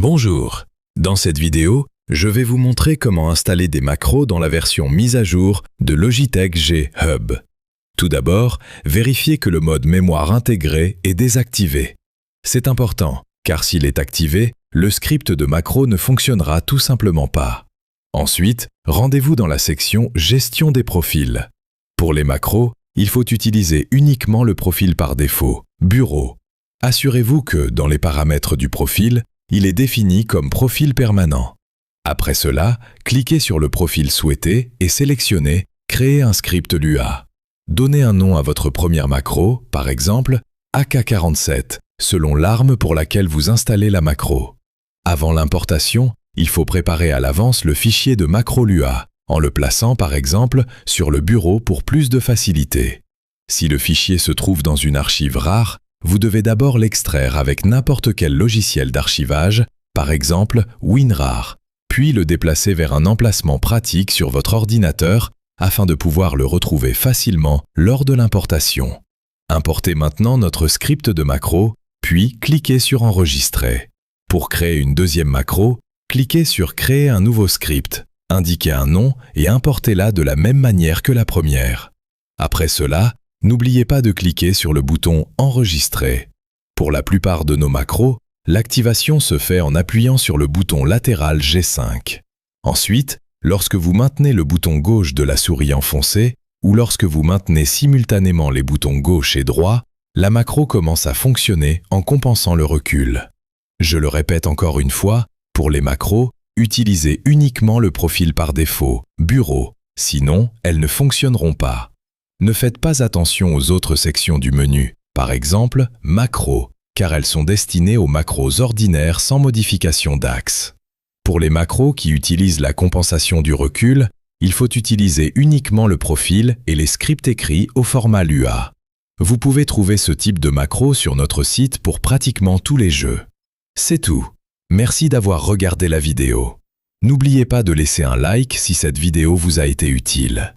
Bonjour, dans cette vidéo, je vais vous montrer comment installer des macros dans la version mise à jour de Logitech G Hub. Tout d'abord, vérifiez que le mode mémoire intégrée est désactivé. C'est important, car s'il est activé, le script de macro ne fonctionnera tout simplement pas. Ensuite, rendez-vous dans la section Gestion des profils. Pour les macros, il faut utiliser uniquement le profil par défaut, Bureau. Assurez-vous que, dans les paramètres du profil, il est défini comme profil permanent. Après cela, cliquez sur le profil souhaité et sélectionnez « Créer un script Lua ». Donnez un nom à votre première macro, par exemple AK-47, selon l'arme pour laquelle vous installez la macro. Avant l'importation, il faut préparer à l'avance le fichier de macro Lua, en le plaçant par exemple sur le bureau pour plus de facilité. Si le fichier se trouve dans une archive rare, vous devez d'abord l'extraire avec n'importe quel logiciel d'archivage, par exemple WinRAR, puis le déplacer vers un emplacement pratique sur votre ordinateur afin de pouvoir le retrouver facilement lors de l'importation. Importez maintenant notre script de macro, puis cliquez sur Enregistrer. Pour créer une deuxième macro, cliquez sur Créer un nouveau script, indiquez un nom et importez-la de la même manière que la première. Après cela, n'oubliez pas de cliquer sur le bouton « Enregistrer ». Pour la plupart de nos macros, l'activation se fait en appuyant sur le bouton latéral G5. Ensuite, lorsque vous maintenez le bouton gauche de la souris enfoncé ou lorsque vous maintenez simultanément les boutons gauche et droit, la macro commence à fonctionner en compensant le recul. Je le répète encore une fois, pour les macros, utilisez uniquement le profil par défaut, Bureau, sinon elles ne fonctionneront pas. Ne faites pas attention aux autres sections du menu, par exemple Macros, car elles sont destinées aux macros ordinaires sans modification d'axe. Pour les macros qui utilisent la compensation du recul, il faut utiliser uniquement le profil et les scripts écrits au format Lua. Vous pouvez trouver ce type de macro sur notre site pour pratiquement tous les jeux. C'est tout. Merci d'avoir regardé la vidéo. N'oubliez pas de laisser un like si cette vidéo vous a été utile.